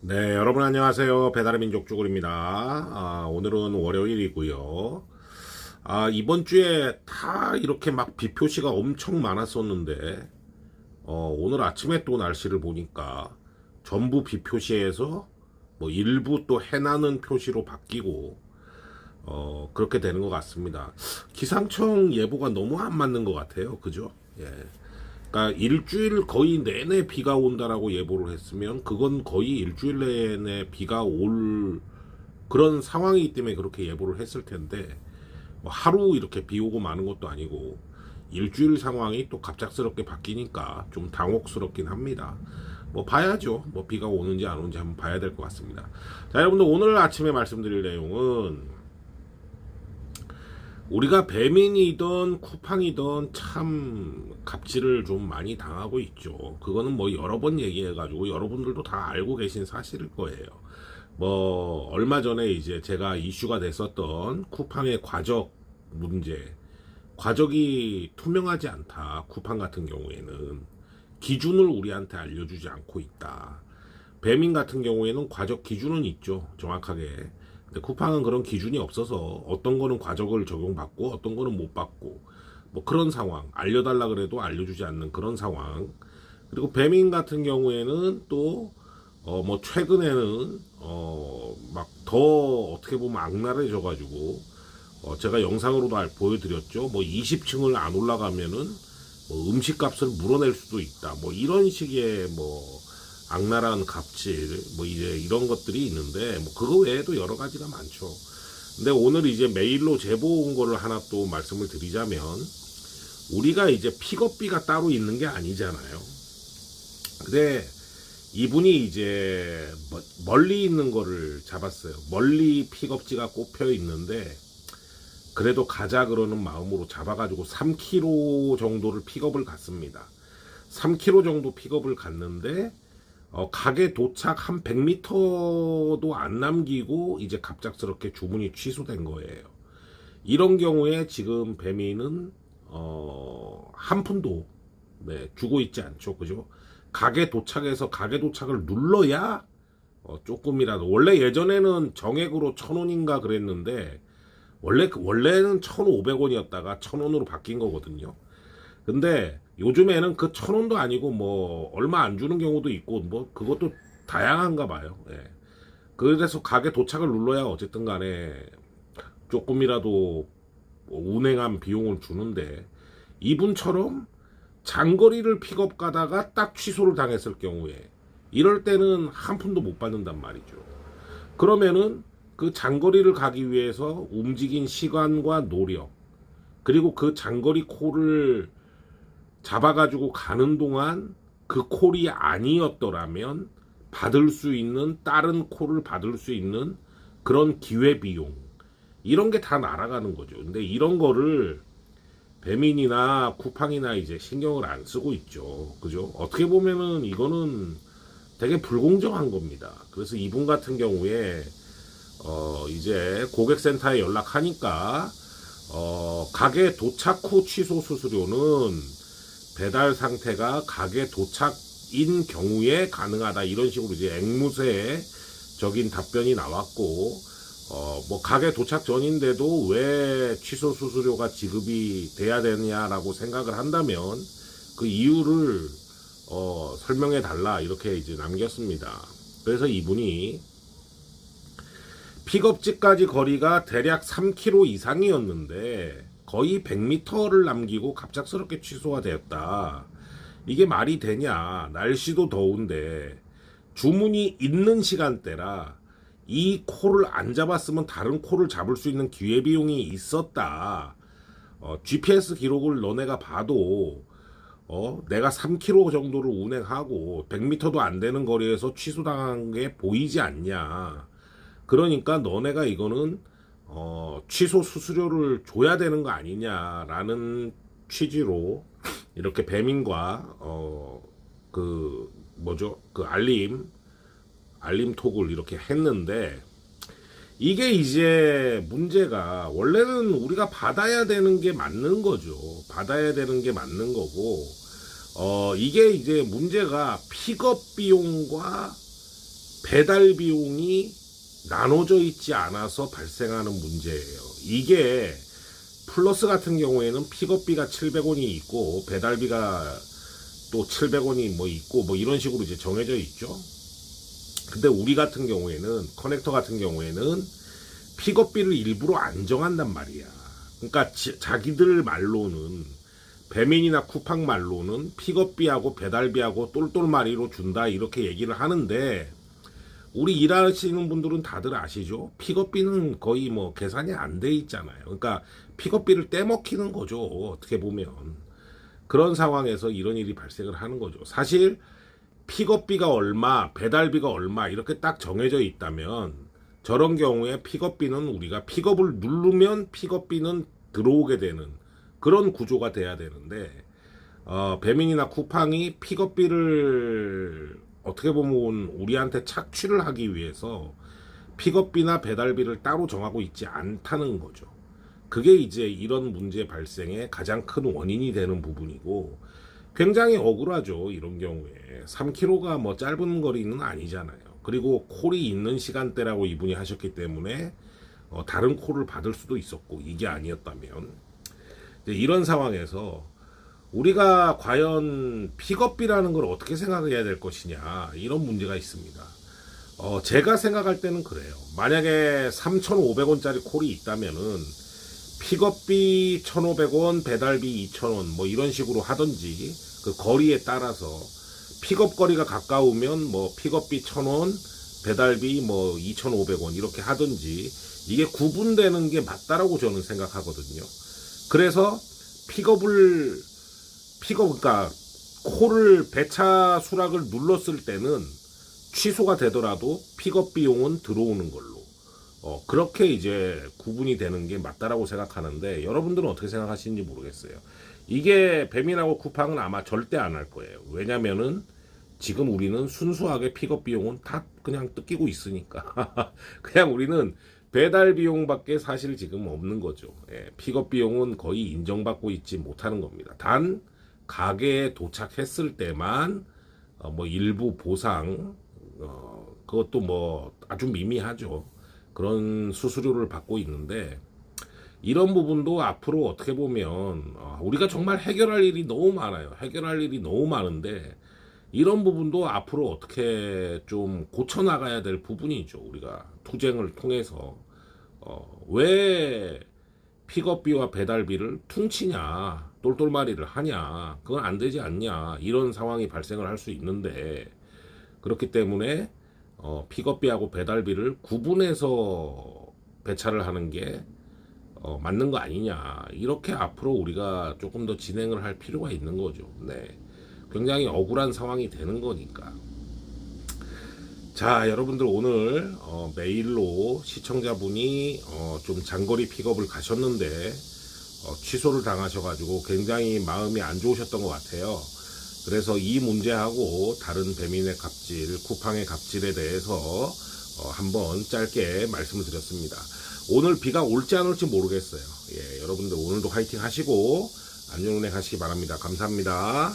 네, 여러분 안녕하세요. 배달의 민족 쭈글입니다. 오늘은 월요일이고요. 이번 주에 다 이렇게 막 비 표시가 엄청 많았었는데, 오늘 아침에 또 날씨를 보니까 전부 비 표시에서 뭐 일부 또 해나는 표시로 바뀌고, 그렇게 되는 것 같습니다. 기상청 예보가 너무 안 맞는 것 같아요. 그죠? 예. 그러니까 일주일 거의 내내 비가 온다라고 예보를 했으면 그건 거의 일주일 내내 비가 올 그런 상황이기 때문에 그렇게 예보를 했을 텐데 뭐 하루 이렇게 비 오고 마는 것도 아니고 일주일 상황이 또 갑작스럽게 바뀌니까 좀 당혹스럽긴 합니다. 뭐 봐야죠. 뭐 비가 오는지 안 오는지 한번 봐야 될 것 같습니다. 자, 여러분들 오늘 아침에 말씀드릴 내용은 우리가 배민이든 쿠팡이든 참 갑질을 좀 많이 당하고 있죠. 그거는 뭐 여러 번 얘기해가지고 여러분들도 다 알고 계신 사실일 거예요. 뭐 얼마 전에 이제 제가 이슈가 됐었던 쿠팡의 과적 문제, 과적이 투명하지 않다. 쿠팡 같은 경우에는 기준을 우리한테 알려주지 않고 있다. 배민 같은 경우에는 과적 기준은 있죠. 정확하게. 근데 쿠팡은 그런 기준이 없어서 어떤 거는 과적을 적용받고 어떤 거는 못 받고 뭐 그런 상황. 알려달라 그래도 알려주지 않는 그런 상황. 그리고 배민 같은 경우에는 또 뭐 최근에는 막 더 어떻게 보면 악랄해져가지고 제가 영상으로도 보여드렸죠. 뭐 20층을 안 올라가면은 뭐 음식값을 물어낼 수도 있다. 뭐 이런 식의 뭐 악랄한 갑질 뭐 이제 이런 것들이 있는데 뭐 그거 외에도 여러 가지가 많죠. 근데 오늘 이제 메일로 제보 온 거를 하나 또 말씀을 드리자면 우리가 이제 픽업비가 따로 있는 게 아니잖아요. 근데 이분이 이제 멀리 있는 거를 잡았어요. 멀리 픽업지가 꼽혀 있는데 그래도 가자 그러는 마음으로 잡아가지고 3km 정도를 픽업을 갔습니다. 3km 정도 픽업을 갔는데 가게 도착 한 100m도 안 남기고 이제 갑작스럽게 주문이 취소된 거예요. 이런 경우에 지금 배민은 한 푼도 주고 있지 않죠. 그죠? 가게 도착해서 가게 도착을 눌러야 조금이라도 원래 예전에는 정액으로 1,000원인가 그랬는데 원래는 1,500원이었다가 1,000원으로 바뀐 거거든요. 근데 요즘에는 그 1,000원도 아니고 뭐 얼마 안 주는 경우도 있고 뭐 그것도 다양한가 봐요. 예. 그래서 가게 도착을 눌러야 어쨌든 간에 조금이라도 운행한 비용을 주는데 이분처럼 장거리를 픽업 가다가 딱 취소를 당했을 경우에 이럴 때는 한 푼도 못 받는단 말이죠. 그러면은 그 장거리를 가기 위해서 움직인 시간과 노력 그리고 그 장거리 콜을 잡아가지고 가는 동안 그 콜이 아니었더라면 받을 수 있는 다른 콜을 받을 수 있는 그런 기회비용 이런 게 다 날아가는 거죠. 근데 이런 거를 배민이나 쿠팡이나 이제 신경을 안 쓰고 있죠. 그죠? 어떻게 보면은 이거는 되게 불공정한 겁니다. 그래서 이분 같은 경우에 이제 고객센터에 연락하니까 가게 도착 후 취소 수수료는 배달 상태가 가게 도착인 경우에 가능하다 이런 식으로 이제 앵무새적인 답변이 나왔고 뭐 가게 도착 전인데도 왜 취소 수수료가 지급이 돼야 되냐라고 생각을 한다면 그 이유를 설명해 달라 이렇게 이제 남겼습니다. 그래서 이분이 픽업지까지 거리가 대략 3km 이상이었는데 거의 100m를 남기고 갑작스럽게 취소가 되었다. 이게 말이 되냐? 날씨도 더운데 주문이 있는 시간대라 이 콜을 안 잡았으면 다른 콜을 잡을 수 있는 기회비용이 있었다. GPS 기록을 너네가 봐도 내가 3km 정도를 운행하고 100m도 안 되는 거리에서 취소당한 게 보이지 않냐. 그러니까 너네가 이거는 취소 수수료를 줘야 되는 거 아니냐라는 취지로 이렇게 배민과 그 뭐죠 그 알림 톡을 이렇게 했는데 이게 이제 문제가 원래는 우리가 받아야 되는 게 맞는 거죠. 받아야 되는 게 맞는 거고 이게 이제 문제가 픽업 비용과 배달 비용이 나눠져 있지 않아서 발생하는 문제예요. 이게 플러스 같은 경우에는 픽업비가 700원이 있고 배달비가 또 700원이 뭐 있고 뭐 이런 식으로 이제 정해져 있죠. 근데 우리 같은 경우에는 커넥터 같은 경우에는 픽업비를 일부러 안 정한단 말이야. 그러니까 자기들 말로는 배민이나 쿠팡 말로는 픽업비하고 배달비하고 똘똘마리로 준다 이렇게 얘기를 하는데 우리 일하시는 분들은 다들 아시죠? 픽업비는 거의 뭐 계산이 안 돼 있잖아요. 그러니까 픽업비를 떼먹히는 거죠. 어떻게 보면. 그런 상황에서 이런 일이 발생을 하는 거죠. 사실 픽업비가 얼마, 배달비가 얼마 이렇게 딱 정해져 있다면 저런 경우에 픽업비는 우리가 픽업을 누르면 픽업비는 들어오게 되는 그런 구조가 돼야 되는데 배민이나 쿠팡이 픽업비를 어떻게 보면 우리한테 착취를 하기 위해서 픽업비나 배달비를 따로 정하고 있지 않다는 거죠. 그게 이제 이런 문제 발생의 가장 큰 원인이 되는 부분이고 굉장히 억울하죠. 이런 경우에 3km가 뭐 짧은 거리는 아니잖아요. 그리고 콜이 있는 시간대라고 이분이 하셨기 때문에 다른 콜을 받을 수도 있었고 이게 아니었다면 이런 상황에서 우리가 과연 픽업비라는 걸 어떻게 생각해야 될 것이냐 이런 문제가 있습니다. 제가 생각할 때는 그래요. 만약에 3,500원짜리 콜이 있다면은 픽업비 1,500원, 배달비 2,000원 뭐 이런 식으로 하든지 그 거리에 따라서 픽업 거리가 가까우면 뭐 픽업비 1,000원, 배달비 뭐 2,500원 이렇게 하든지 이게 구분되는 게 맞다라고 저는 생각하거든요. 그래서 그러니까 콜을 배차 수락을 눌렀을 때는 취소가 되더라도 픽업 비용은 들어오는 걸로 그렇게 이제 구분이 되는 게 맞다라고 생각하는데 여러분들은 어떻게 생각하시는지 모르겠어요. 이게 배민하고 쿠팡은 아마 절대 안 할 거예요. 왜냐면은 지금 우리는 순수하게 픽업 비용은 다 그냥 뜯기고 있으니까 그냥 우리는 배달 비용밖에 사실 지금 없는 거죠. 픽업 비용은 거의 인정받고 있지 못하는 겁니다. 단 가게에 도착했을 때만 뭐 일부 보상 그것도 뭐 아주 미미하죠. 그런 수수료를 받고 있는데 이런 부분도 앞으로 어떻게 보면 우리가 정말 해결할 일이 너무 많아요. 해결할 일이 너무 많은데 이런 부분도 앞으로 어떻게 좀 고쳐나가야 될 부분이죠. 우리가 투쟁을 통해서 왜 픽업비와 배달비를 퉁치냐 똘똘마리를 하냐 그건 안 되지 않냐 이런 상황이 발생을 할 수 있는데 그렇기 때문에 픽업비하고 배달비를 구분해서 배차를 하는 게 맞는 거 아니냐 이렇게 앞으로 우리가 조금 더 진행을 할 필요가 있는 거죠. 네, 굉장히 억울한 상황이 되는 거니까. 자, 여러분들 오늘 메일로 시청자분이 좀 장거리 픽업을 가셨는데 취소를 당하셔가지고 굉장히 마음이 안 좋으셨던 것 같아요. 그래서 이 문제하고 다른 배민의 갑질, 쿠팡의 갑질에 대해서 한번 짧게 말씀을 드렸습니다. 오늘 비가 올지 안 올지 모르겠어요. 예, 여러분들 오늘도 화이팅 하시고 안전운행 하시기 바랍니다. 감사합니다.